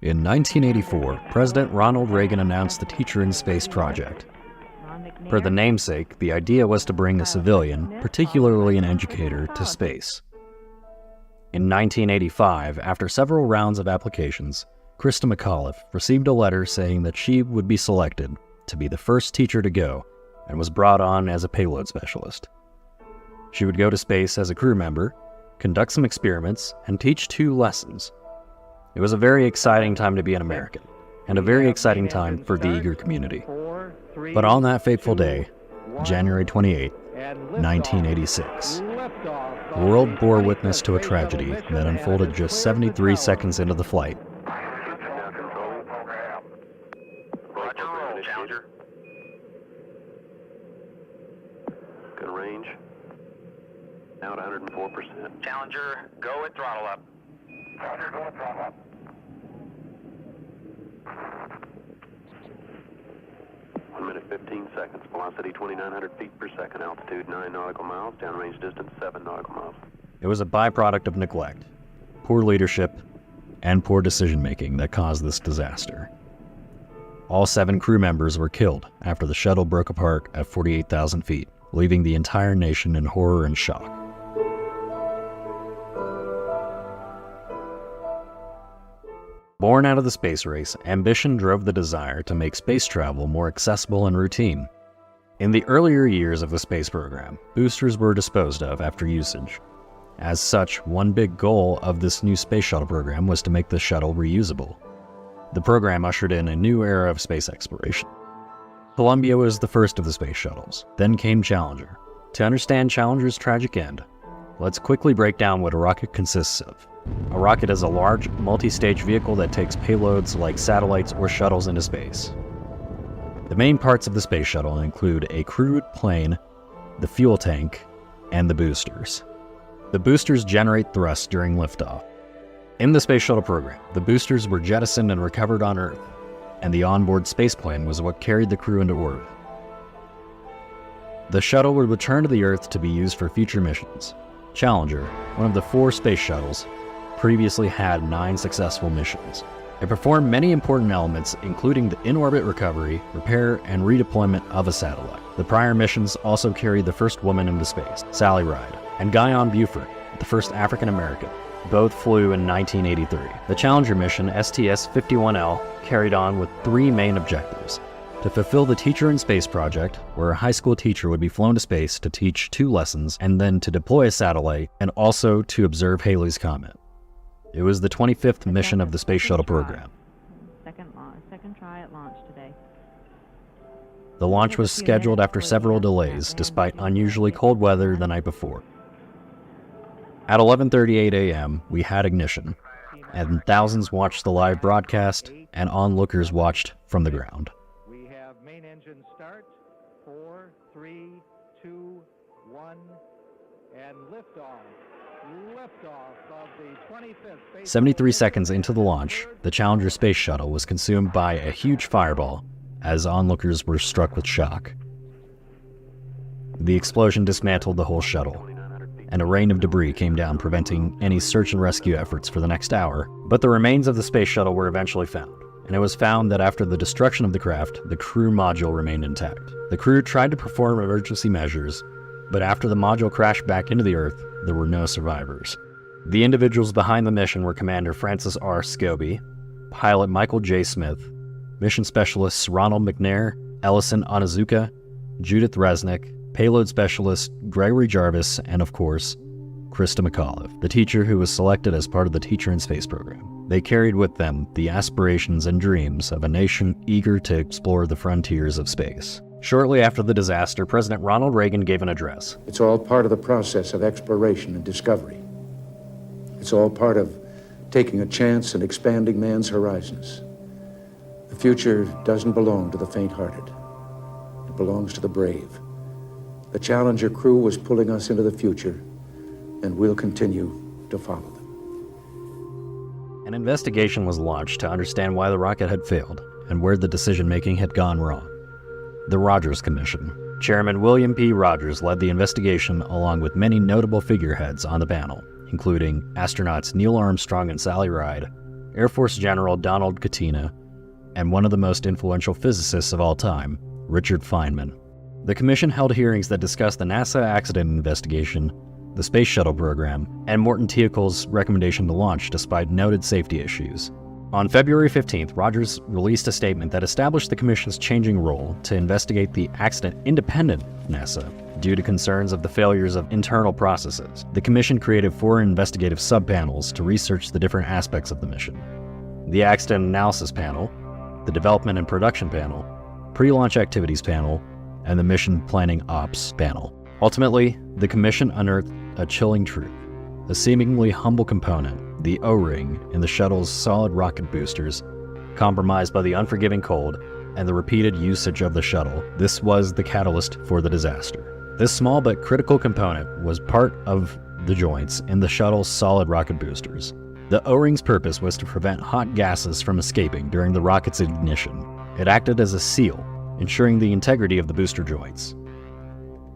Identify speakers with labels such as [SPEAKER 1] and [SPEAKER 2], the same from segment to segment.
[SPEAKER 1] In 1984, President Ronald Reagan announced the Teacher in Space project. Per the namesake, the idea was to bring a civilian, particularly an educator, to space. In 1985, after several rounds of applications, Krista McAuliffe received a letter saying that she would be selected to be the first teacher to go and was brought on as a payload specialist. She would go to space as a crew member, conduct some experiments, and teach 2 lessons. It was a very exciting time to be an American, and a very exciting time for the eager community. But on that fateful day, January 28, 1986, the world bore witness to a tragedy that unfolded just 73 seconds into the flight.
[SPEAKER 2] Challenger. Good range. Now at 104%. Challenger, go at throttle up. Challenger, go at throttle up. 1 minute 15 seconds. Velocity 2,900 feet per second. Altitude 9 nautical miles. Downrange distance 7 nautical miles.
[SPEAKER 1] It was a byproduct of neglect, poor leadership, and poor decision-making that caused this disaster. All 7 crew members were killed after the shuttle broke apart at 48,000 feet, leaving the entire nation in horror and shock. Born out of the space race, ambition drove the desire to make space travel more accessible and routine. In the earlier years of the space program, boosters were disposed of after usage. As such, one big goal of this new space shuttle program was to make the shuttle reusable. The program ushered in a new era of space exploration. Columbia was the first of the space shuttles, then came Challenger. To understand Challenger's tragic end, let's quickly break down what a rocket consists of. A rocket is a large, multi-stage vehicle that takes payloads like satellites or shuttles into space. The main parts of the space shuttle include a crewed plane, the fuel tank, and the boosters. The boosters generate thrust during liftoff. In the space shuttle program, the boosters were jettisoned and recovered on Earth, and the onboard spaceplane was what carried the crew into orbit. The shuttle would return to the Earth to be used for future missions. Challenger, one of the 4 space shuttles, previously had 9 successful missions. It performed many important elements, including the in-orbit recovery, repair, and redeployment of a satellite. The prior missions also carried the first woman into space, Sally Ride, and Guyon Buford, the first African-American. Both flew in 1983. The Challenger mission, STS-51L, carried on with 3 main objectives: to fulfill the Teacher in Space project, where a high school teacher would be flown to space to teach 2 lessons, and then to deploy a satellite, and also to observe Halley's Comet. It was the 25th mission of the Space Shuttle program.
[SPEAKER 3] Second try at launch today.
[SPEAKER 1] The launch was scheduled after several delays, despite unusually cold weather the night before. At 11:38 a.m., we had ignition, and thousands watched the live broadcast, and onlookers watched from the ground.
[SPEAKER 4] We have main engine start. 4, 3, 2, 1, and liftoff. Liftoff of the 25th Space
[SPEAKER 1] 73 seconds into the launch, the Challenger space shuttle was consumed by a huge fireball as onlookers were struck with shock. The explosion dismantled the whole shuttle, and a rain of debris came down, preventing any search and rescue efforts for the next hour. But the remains of the space shuttle were eventually found, and it was found that after the destruction of the craft, the crew module remained intact. The crew tried to perform emergency measures, but after the module crashed back into the Earth, there were no survivors. The individuals behind the mission were Commander Francis R. Scobie, pilot Michael J. Smith, mission specialists Ronald McNair, Ellison Onizuka, Judith Resnick, payload specialist Gregory Jarvis, and of course, Krista McAuliffe, the teacher who was selected as part of the Teacher in Space program. They carried with them the aspirations and dreams of a nation eager to explore the frontiers of space. Shortly after the disaster, President Ronald Reagan gave an address.
[SPEAKER 5] It's all part of the process of exploration and discovery. It's all part of taking a chance and expanding man's horizons. The future doesn't belong to the faint-hearted. It belongs to the brave. The Challenger crew was pulling us into the future, and we'll continue to follow them.
[SPEAKER 1] An investigation was launched to understand why the rocket had failed and where the decision-making had gone wrong. The Rogers Commission. Chairman William P. Rogers led the investigation along with many notable figureheads on the panel, including astronauts Neil Armstrong and Sally Ride, Air Force General Donald Katina, and one of the most influential physicists of all time, Richard Feynman. The commission held hearings that discussed the NASA accident investigation, the Space Shuttle program, and Morton Teacol's recommendation to launch despite noted safety issues. On February 15th, Rogers released a statement that established the commission's changing role to investigate the accident independent of NASA due to concerns of the failures of internal processes. The commission created 4 investigative subpanels to research the different aspects of the mission: the Accident Analysis Panel, the Development and Production Panel, Pre-Launch Activities Panel, and the Mission Planning Ops Panel. Ultimately, the commission unearthed a chilling truth. A seemingly humble component, the O-ring in the shuttle's solid rocket boosters, compromised by the unforgiving cold and the repeated usage of the shuttle. This was the catalyst for the disaster. This small but critical component was part of the joints in the shuttle's solid rocket boosters. The O-ring's purpose was to prevent hot gases from escaping during the rocket's ignition. It acted as a seal, ensuring the integrity of the booster joints.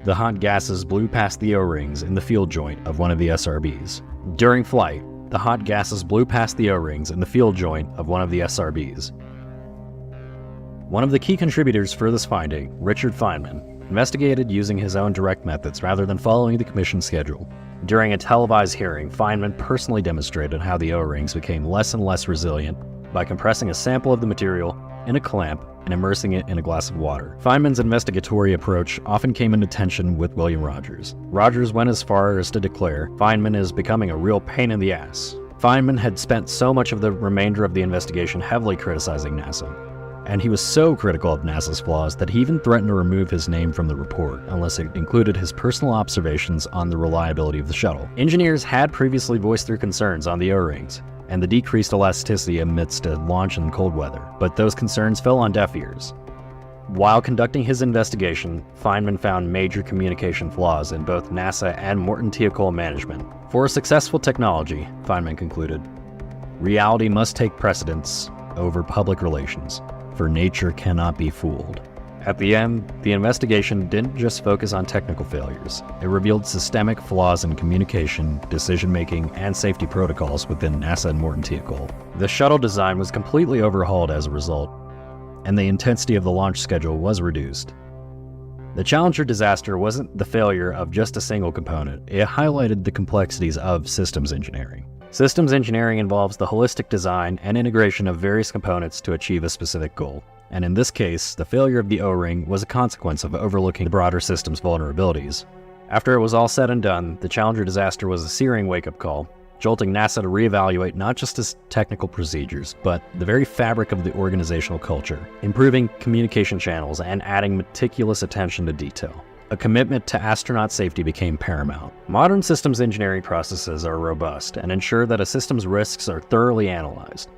[SPEAKER 1] The hot gases blew past the O-rings in the field joint of one of the SRBs. During flight, the hot gases blew past the O-rings in the field joint of one of the SRBs. One of the key contributors for this finding, Richard Feynman, investigated using his own direct methods rather than following the commission's schedule. During a televised hearing, Feynman personally demonstrated how the O-rings became less and less resilient by compressing a sample of the material in a clamp and immersing it in a glass of water. Feynman's investigatory approach often came into tension with William Rogers. Rogers went as far as to declare, "Feynman is becoming a real pain in the ass." Feynman had spent so much of the remainder of the investigation heavily criticizing NASA, and he was so critical of NASA's flaws that he even threatened to remove his name from the report unless it included his personal observations on the reliability of the shuttle. Engineers had previously voiced their concerns on the O-rings and the decreased elasticity amidst a launch in cold weather, but those concerns fell on deaf ears. While conducting his investigation, Feynman found major communication flaws in both NASA and Morton Teacol management. For a successful technology, Feynman concluded, reality must take precedence over public relations, for nature cannot be fooled. At the end, the investigation didn't just focus on technical failures. It revealed systemic flaws in communication, decision-making, and safety protocols within NASA and Morton Teacol. The shuttle design was completely overhauled as a result, and the intensity of the launch schedule was reduced. The Challenger disaster wasn't the failure of just a single component. It highlighted the complexities of systems engineering. Systems engineering involves the holistic design and integration of various components to achieve a specific goal. And in this case, the failure of the O-ring was a consequence of overlooking the broader system's vulnerabilities. After it was all said and done, the Challenger disaster was a searing wake-up call, jolting NASA to reevaluate not just its technical procedures, but the very fabric of the organizational culture, improving communication channels and adding meticulous attention to detail. A commitment to astronaut safety became paramount. Modern systems engineering processes are robust and ensure that a system's risks are thoroughly analyzed.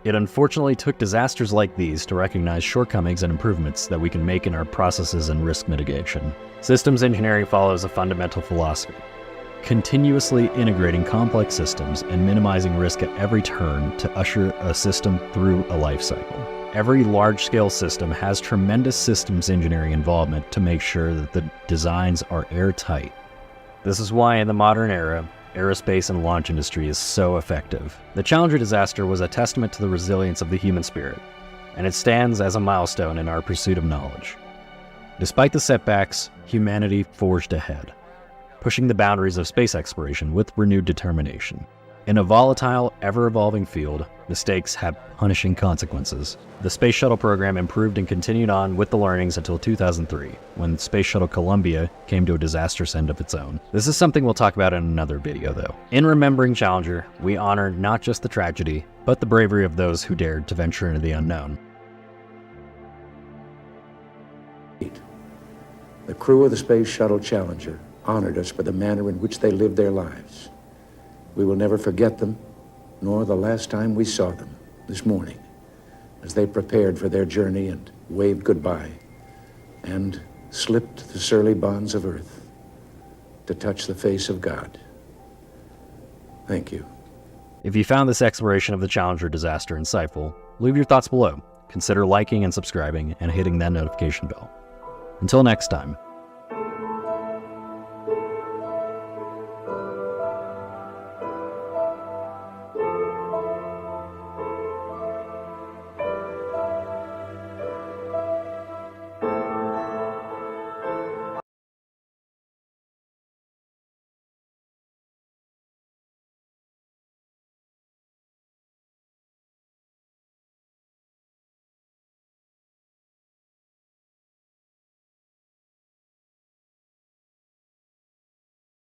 [SPEAKER 1] It unfortunately took disasters like these to recognize shortcomings and improvements that we can make in our processes and risk mitigation. Systems engineering follows a fundamental philosophy: continuously integrating complex systems and minimizing risk at every turn to usher a system through a life cycle. Every large-scale system has tremendous systems engineering involvement to make sure that the designs are airtight. This is why in the modern era, aerospace and launch industry is so effective. The Challenger disaster was a testament to the resilience of the human spirit, and it stands as a milestone in our pursuit of knowledge. Despite the setbacks, humanity forged ahead, pushing the boundaries of space exploration with renewed determination. In a volatile, ever-evolving field, mistakes have punishing consequences. The Space Shuttle program improved and continued on with the learnings until 2003, when Space Shuttle Columbia came to a disastrous end of its own. This is something we'll talk about in another video, though. In remembering Challenger, we honor not just the tragedy, but the bravery of those who dared to venture into the unknown.
[SPEAKER 5] The crew of the Space Shuttle Challenger honored us for the manner in which they lived their lives. We will never forget them, nor the last time we saw them, this morning, as they prepared for their journey and waved goodbye and slipped the surly bonds of earth to touch the face of God. Thank you.
[SPEAKER 1] If you found this exploration of the Challenger disaster insightful, leave your thoughts below. Consider liking and subscribing and hitting that notification bell. Until next time.